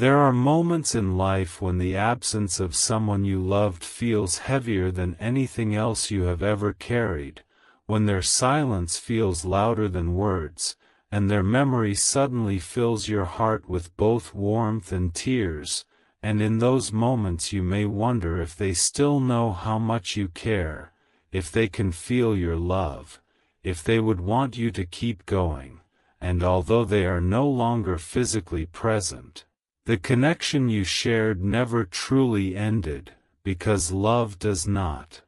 There are moments in life when the absence of someone you loved feels heavier than anything else you have ever carried, when their silence feels louder than words, and their memory suddenly fills your heart with both warmth and tears, and in those moments you may wonder if they still know how much you care, if they can feel your love, if they would want you to keep going, and although they are no longer physically present, the connection you shared never truly ended, because love does not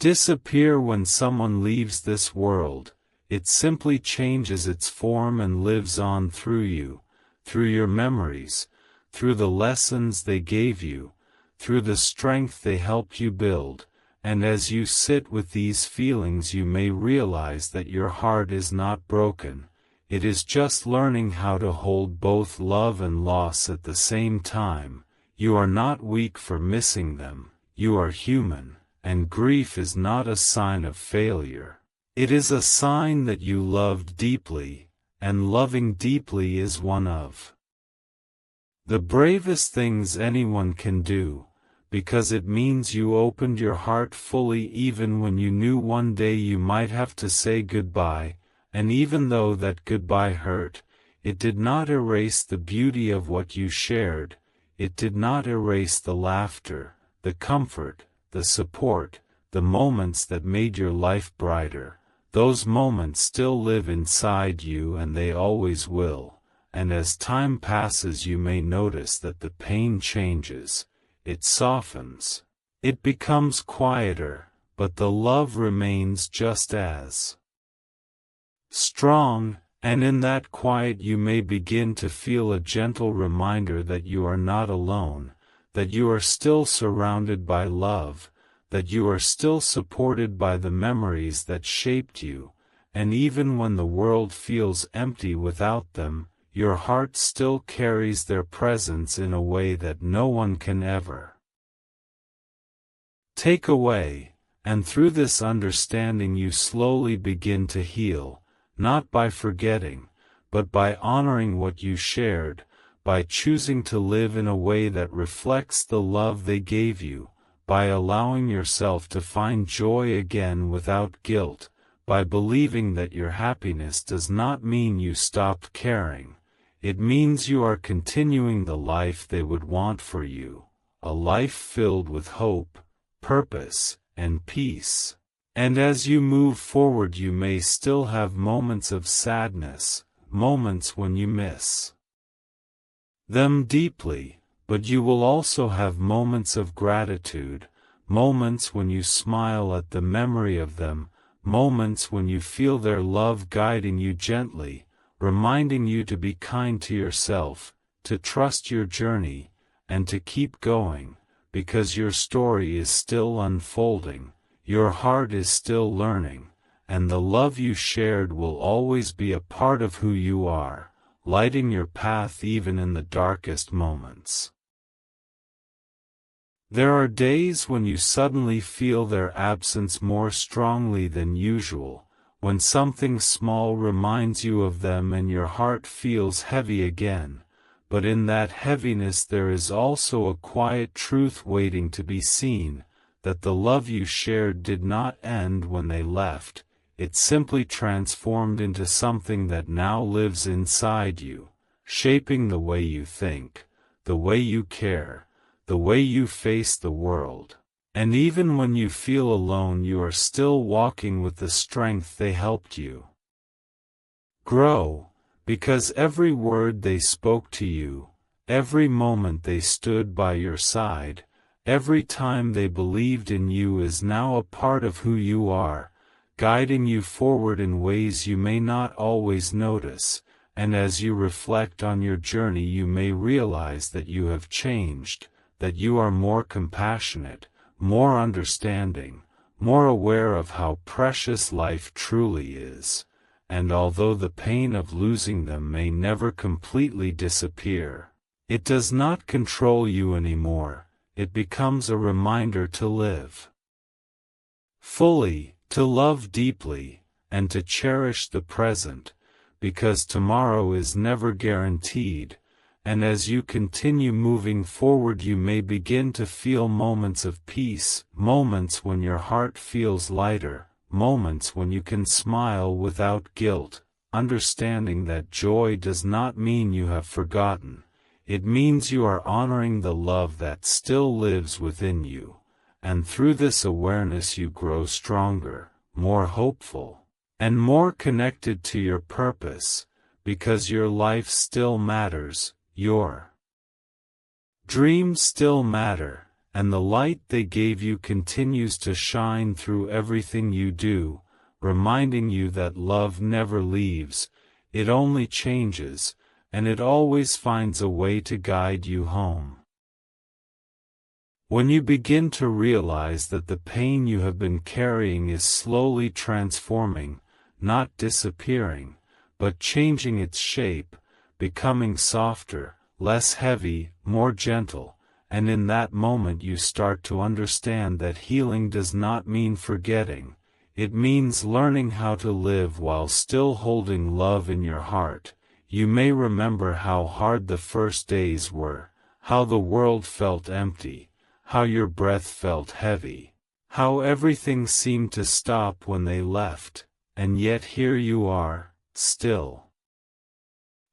disappear when someone leaves this world. It simply changes its form and lives on through you, through your memories, through the lessons they gave you, through the strength they helped you build, and as you sit with these feelings you may realize that your heart is not broken. It is just learning how to hold both love and loss at the same time. You are not weak for missing them, you are human, and grief is not a sign of failure. It is a sign that you loved deeply, and loving deeply is one of the bravest things anyone can do, because it means you opened your heart fully even when you knew one day you might have to say goodbye. And even though that goodbye hurt, it did not erase the beauty of what you shared, it did not erase the laughter, the comfort, the support, the moments that made your life brighter. Those moments still live inside you and they always will, and as time passes you may notice that the pain changes, it softens, it becomes quieter, but the love remains just as strong, and in that quiet you may begin to feel a gentle reminder that you are not alone, that you are still surrounded by love, that you are still supported by the memories that shaped you, and even when the world feels empty without them, your heart still carries their presence in a way that no one can ever take away, and through this understanding you slowly begin to heal. Not by forgetting, but by honoring what you shared, by choosing to live in a way that reflects the love they gave you, by allowing yourself to find joy again without guilt, by believing that your happiness does not mean you stopped caring, it means you are continuing the life they would want for you, a life filled with hope, purpose, and peace. And as you move forward you may still have moments of sadness, moments when you miss them deeply, but you will also have moments of gratitude, moments when you smile at the memory of them, moments when you feel their love guiding you gently, reminding you to be kind to yourself, to trust your journey, and to keep going, because your story is still unfolding. Your heart is still learning, and the love you shared will always be a part of who you are, lighting your path even in the darkest moments. There are days when you suddenly feel their absence more strongly than usual, when something small reminds you of them and your heart feels heavy again, but in that heaviness there is also a quiet truth waiting to be seen. That the love you shared did not end when they left, it simply transformed into something that now lives inside you, shaping the way you think, the way you care, the way you face the world. And even when you feel alone you are still walking with the strength they helped you grow, because every word they spoke to you, every moment they stood by your side, every time they believed in you is now a part of who you are, guiding you forward in ways you may not always notice, and as you reflect on your journey you may realize that you have changed, that you are more compassionate, more understanding, more aware of how precious life truly is, and although the pain of losing them may never completely disappear, it does not control you anymore. It becomes a reminder to live fully, to love deeply, and to cherish the present, because tomorrow is never guaranteed, and as you continue moving forward you may begin to feel moments of peace, moments when your heart feels lighter, moments when you can smile without guilt, understanding that joy does not mean you have forgotten. It means you are honoring the love that still lives within you, and through this awareness you grow stronger, more hopeful, and more connected to your purpose, because your life still matters, your dreams still matter, and the light they gave you continues to shine through everything you do, reminding you that love never leaves, it only changes, and it always finds a way to guide you home. When you begin to realize that the pain you have been carrying is slowly transforming, not disappearing, but changing its shape, becoming softer, less heavy, more gentle, and in that moment you start to understand that healing does not mean forgetting, it means learning how to live while still holding love in your heart. You may remember how hard the first days were, how the world felt empty, how your breath felt heavy, how everything seemed to stop when they left, and yet here you are, still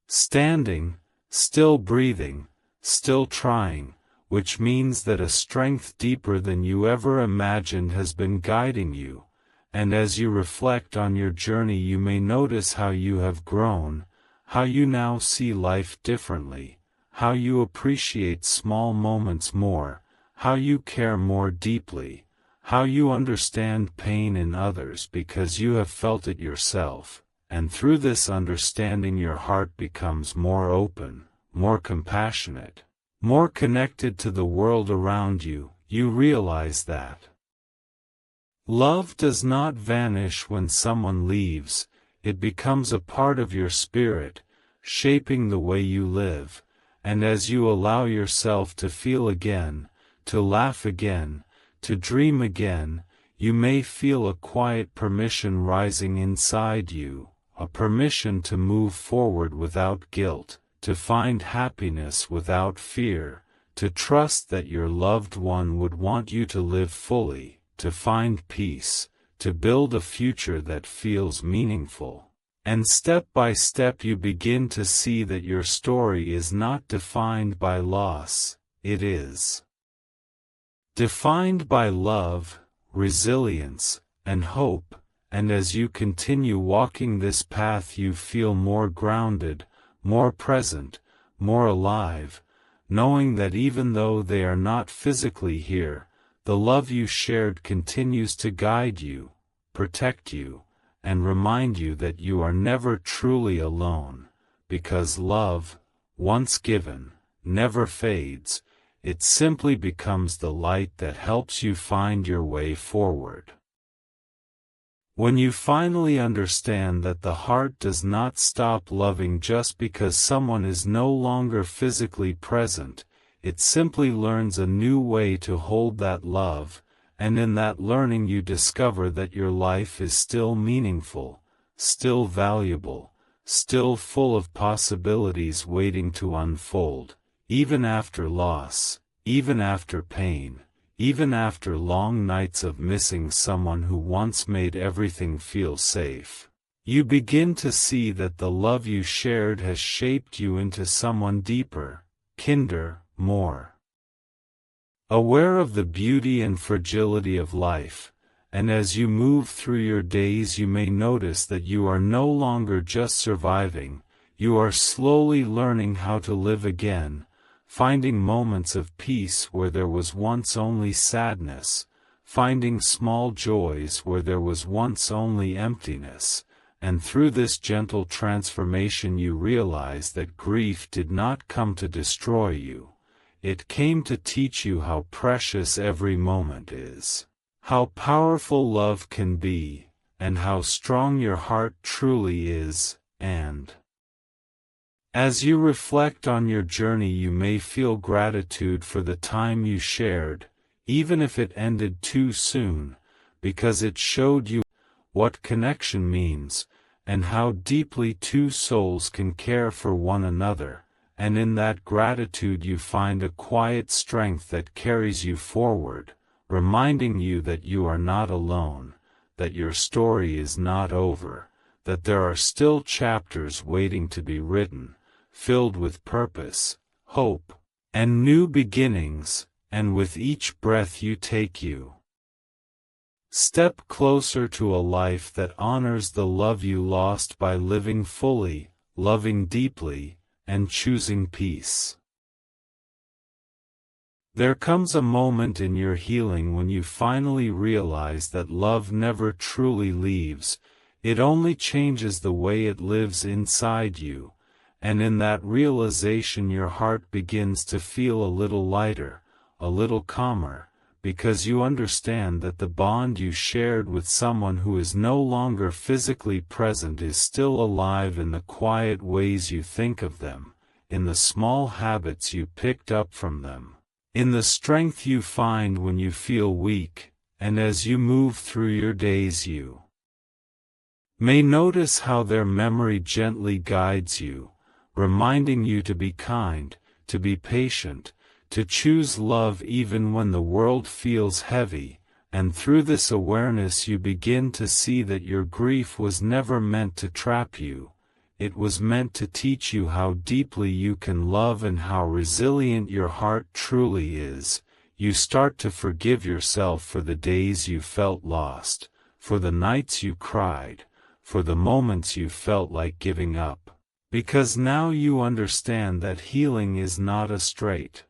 standing, still breathing, still trying, which means that a strength deeper than you ever imagined has been guiding you, and as you reflect on your journey you may notice how you have grown, how you now see life differently, how you appreciate small moments more, how you care more deeply, how you understand pain in others because you have felt it yourself, and through this understanding your heart becomes more open, more compassionate, more connected to the world around you. You realize that love does not vanish when someone leaves, it becomes a part of your spirit, shaping the way you live, and as you allow yourself to feel again, to laugh again, to dream again, you may feel a quiet permission rising inside you, a permission to move forward without guilt, to find happiness without fear, to trust that your loved one would want you to live fully, to find peace, to build a future that feels meaningful. And step by step you begin to see that your story is not defined by loss, it is defined by love, resilience, and hope, and as you continue walking this path you feel more grounded, more present, more alive, knowing that even though they are not physically here, the love you shared continues to guide you, protect you, and remind you that you are never truly alone, because love, once given, never fades, it simply becomes the light that helps you find your way forward. When you finally understand that the heart does not stop loving just because someone is no longer physically present, it simply learns a new way to hold that love, and in that learning you discover that your life is still meaningful, still valuable, still full of possibilities waiting to unfold, even after loss, even after pain, even after long nights of missing someone who once made everything feel safe. You begin to see that the love you shared has shaped you into someone deeper, kinder, more aware of the beauty and fragility of life, and as you move through your days you may notice that you are no longer just surviving, you are slowly learning how to live again, finding moments of peace where there was once only sadness, finding small joys where there was once only emptiness, and through this gentle transformation you realize that grief did not come to destroy you. It came to teach you how precious every moment is, how powerful love can be, and how strong your heart truly is, and as you reflect on your journey you may feel gratitude for the time you shared, even if it ended too soon, because it showed you what connection means, and how deeply two souls can care for one another, and in that gratitude you find a quiet strength that carries you forward, reminding you that you are not alone, that your story is not over, that there are still chapters waiting to be written, filled with purpose, hope, and new beginnings, and with each breath you take you step closer to a life that honors the love you lost by living fully, loving deeply, and choosing peace. There comes a moment in your healing when you finally realize that love never truly leaves, it only changes the way it lives inside you, and in that realization your heart begins to feel a little lighter, a little calmer, because you understand that the bond you shared with someone who is no longer physically present is still alive in the quiet ways you think of them, in the small habits you picked up from them, in the strength you find when you feel weak, and as you move through your days you may notice how their memory gently guides you, reminding you to be kind, to be patient, to choose love even when the world feels heavy, and through this awareness you begin to see that your grief was never meant to trap you, it was meant to teach you how deeply you can love and how resilient your heart truly is. You start to forgive yourself for the days you felt lost, for the nights you cried, for the moments you felt like giving up, because now you understand that healing is not a straight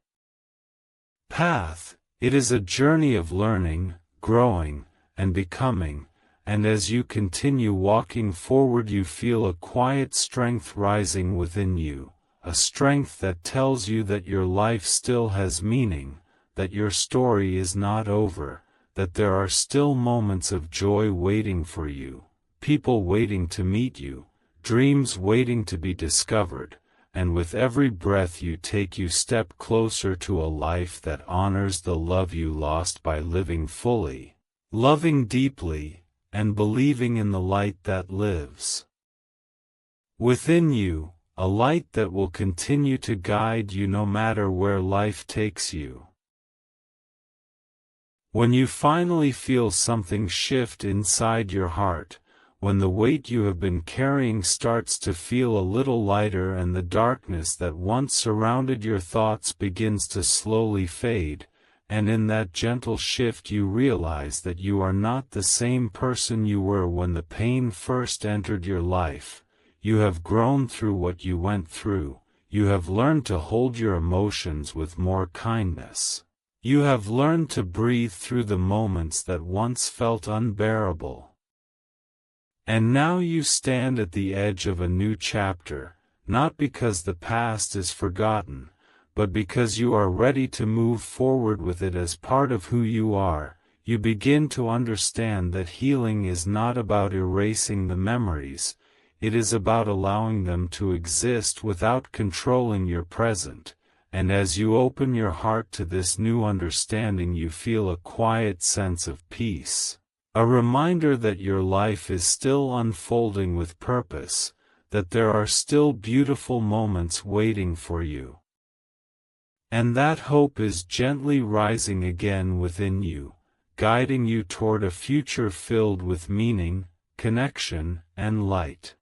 path, it is a journey of learning, growing, and becoming, and as you continue walking forward you feel a quiet strength rising within you, a strength that tells you that your life still has meaning, that your story is not over, that there are still moments of joy waiting for you, people waiting to meet you, dreams waiting to be discovered, and with every breath you take you step closer to a life that honors the love you lost by living fully, loving deeply, and believing in the light that lives within you, a light that will continue to guide you no matter where life takes you. When you finally feel something shift inside your heart, when the weight you have been carrying starts to feel a little lighter and the darkness that once surrounded your thoughts begins to slowly fade, and in that gentle shift you realize that you are not the same person you were when the pain first entered your life. You have grown through what you went through, you have learned to hold your emotions with more kindness. You have learned to breathe through the moments that once felt unbearable. And now you stand at the edge of a new chapter, not because the past is forgotten, but because you are ready to move forward with it as part of who you are. You begin to understand that healing is not about erasing the memories, it is about allowing them to exist without controlling your present, and as you open your heart to this new understanding you feel a quiet sense of peace. A reminder that your life is still unfolding with purpose, that there are still beautiful moments waiting for you. And that hope is gently rising again within you, guiding you toward a future filled with meaning, connection, and light.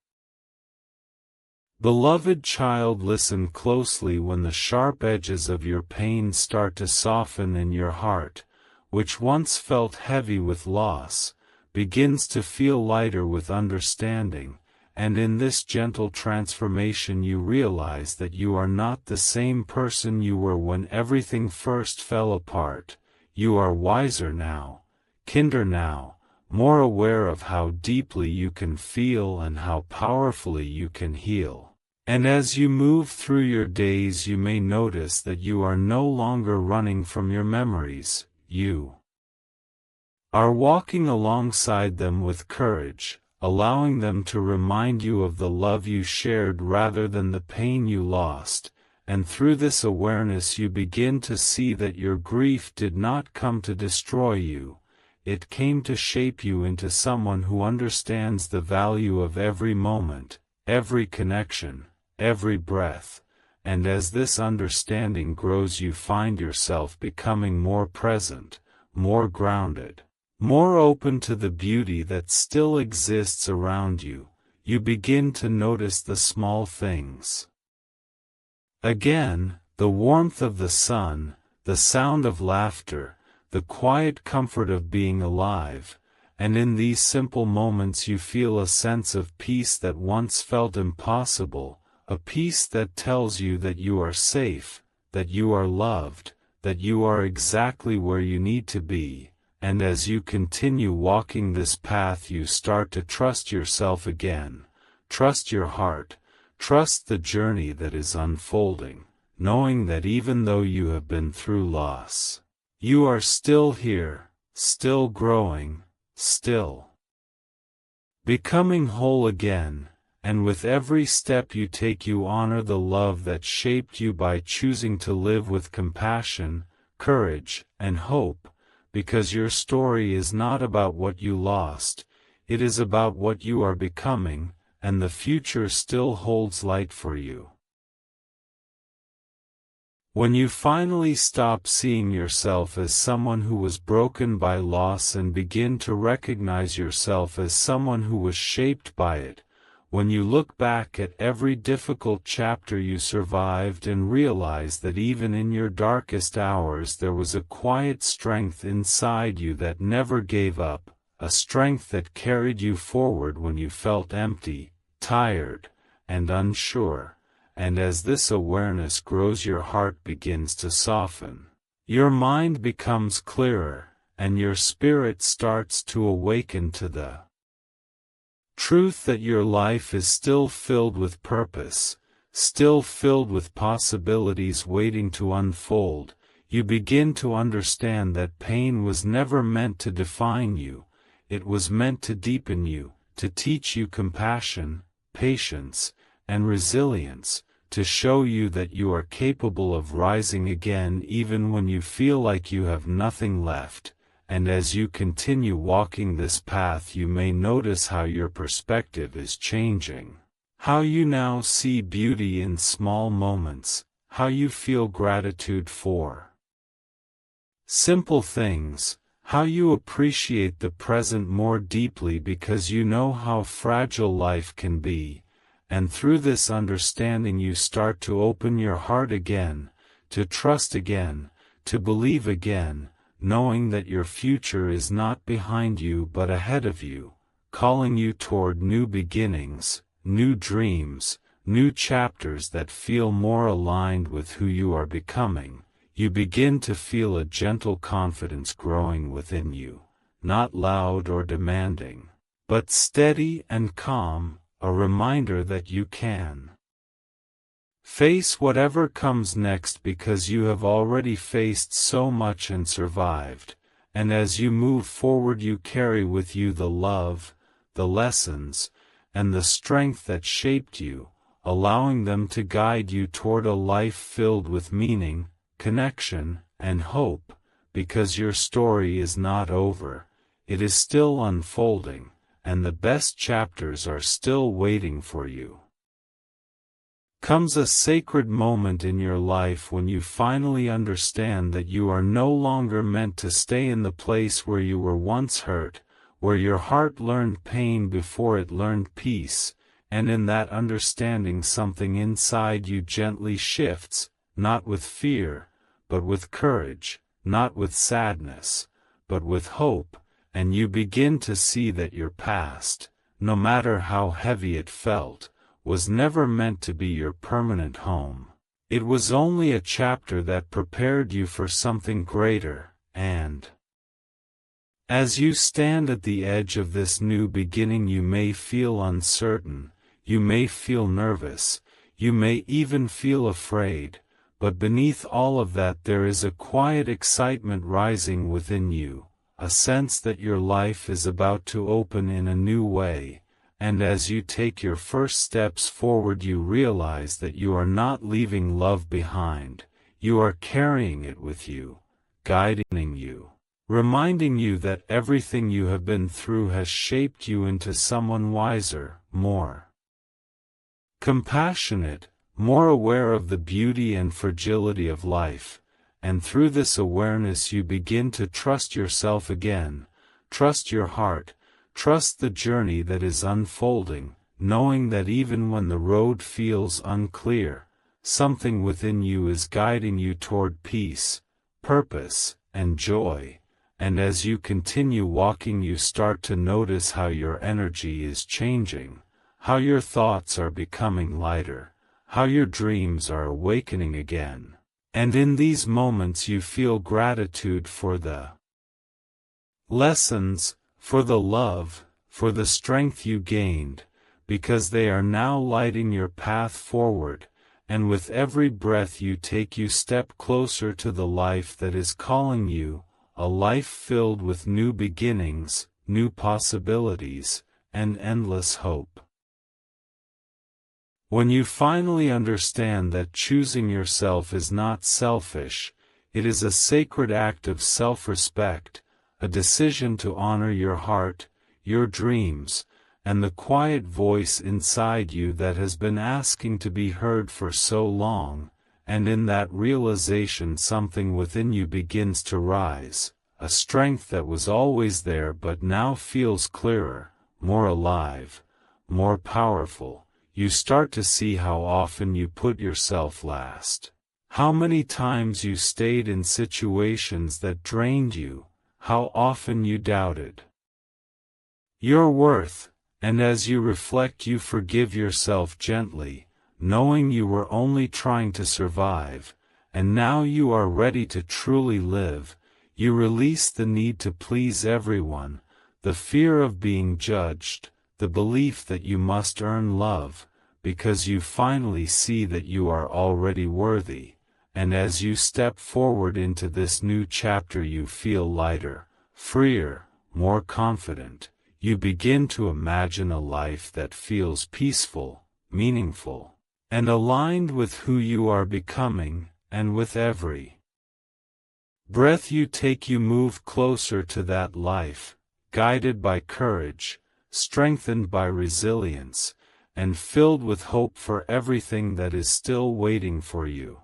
Beloved child, listen closely when the sharp edges of your pain start to soften in your heart, which once felt heavy with loss, begins to feel lighter with understanding, and in this gentle transformation you realize that you are not the same person you were when everything first fell apart. You are wiser now, kinder now, more aware of how deeply you can feel and how powerfully you can heal. And as you move through your days you may notice that you are no longer running from your memories, you are walking alongside them with courage, allowing them to remind you of the love you shared rather than the pain you lost, and through this awareness you begin to see that your grief did not come to destroy you, it came to shape you into someone who understands the value of every moment, every connection, every breath, and as this understanding grows you find yourself becoming more present, more grounded, more open to the beauty that still exists around you. You begin to notice the small things. Again, the warmth of the sun, the sound of laughter, the quiet comfort of being alive, and in these simple moments you feel a sense of peace that once felt impossible, a peace that tells you that you are safe, that you are loved, that you are exactly where you need to be, and as you continue walking this path you start to trust yourself again, trust your heart, trust the journey that is unfolding, knowing that even though you have been through loss, you are still here, still growing, still becoming whole again, and with every step you take you honor the love that shaped you by choosing to live with compassion, courage, and hope, because your story is not about what you lost, it is about what you are becoming, and the future still holds light for you. When you finally stop seeing yourself as someone who was broken by loss and begin to recognize yourself as someone who was shaped by it, when you look back at every difficult chapter you survived and realize that even in your darkest hours there was a quiet strength inside you that never gave up, a strength that carried you forward when you felt empty, tired, and unsure. And as this awareness grows your heart begins to soften, your mind becomes clearer, and your spirit starts to awaken to the truth that your life is still filled with purpose, still filled with possibilities waiting to unfold. You begin to understand that pain was never meant to define you, it was meant to deepen you, to teach you compassion, patience, and resilience, to show you that you are capable of rising again even when you feel like you have nothing left, and as you continue walking this path you may notice how your perspective is changing, how you now see beauty in small moments, how you feel gratitude for simple things, how you appreciate the present more deeply because you know how fragile life can be. And through this understanding you start to open your heart again, to trust again, to believe again, knowing that your future is not behind you but ahead of you, calling you toward new beginnings, new dreams, new chapters that feel more aligned with who you are becoming. You begin to feel a gentle confidence growing within you, not loud or demanding, but steady and calm, a reminder that you can face whatever comes next because you have already faced so much and survived, and as you move forward you carry with you the love, the lessons, and the strength that shaped you, allowing them to guide you toward a life filled with meaning, connection, and hope, because your story is not over, it is still unfolding, and the best chapters are still waiting for you. Comes a sacred moment in your life when you finally understand that you are no longer meant to stay in the place where you were once hurt, where your heart learned pain before it learned peace, and in that understanding something inside you gently shifts, not with fear, but with courage, not with sadness, but with hope, and you begin to see that your past, no matter how heavy it felt, was never meant to be your permanent home. It was only a chapter that prepared you for something greater, and as you stand at the edge of this new beginning you may feel uncertain, you may feel nervous, you may even feel afraid, but beneath all of that there is a quiet excitement rising within you, a sense that your life is about to open in a new way, and as you take your first steps forward you realize that you are not leaving love behind, you are carrying it with you, guiding you, reminding you that everything you have been through has shaped you into someone wiser, more compassionate, more aware of the beauty and fragility of life, and through this awareness you begin to trust yourself again, trust your heart, trust the journey that is unfolding, knowing that even when the road feels unclear, something within you is guiding you toward peace, purpose, and joy, and as you continue walking you start to notice how your energy is changing, how your thoughts are becoming lighter, how your dreams are awakening again. And in these moments you feel gratitude for the lessons, for the love, for the strength you gained, because they are now lighting your path forward, and with every breath you take you step closer to the life that is calling you, a life filled with new beginnings, new possibilities, and endless hope. When you finally understand that choosing yourself is not selfish, it is a sacred act of self-respect, a decision to honor your heart, your dreams, and the quiet voice inside you that has been asking to be heard for so long, and in that realization something within you begins to rise, a strength that was always there but now feels clearer, more alive, more powerful. You start to see how often you put yourself last. How many times you stayed in situations that drained you, how often you doubted your worth, and as you reflect you forgive yourself gently, knowing you were only trying to survive, and now you are ready to truly live. You release the need to please everyone, the fear of being judged, the belief that you must earn love, because you finally see that you are already worthy, and as you step forward into this new chapter you feel lighter, freer, more confident. You begin to imagine a life that feels peaceful, meaningful, and aligned with who you are becoming, and with every breath you take you move closer to that life, guided by courage, strengthened by resilience, and filled with hope for everything that is still waiting for you.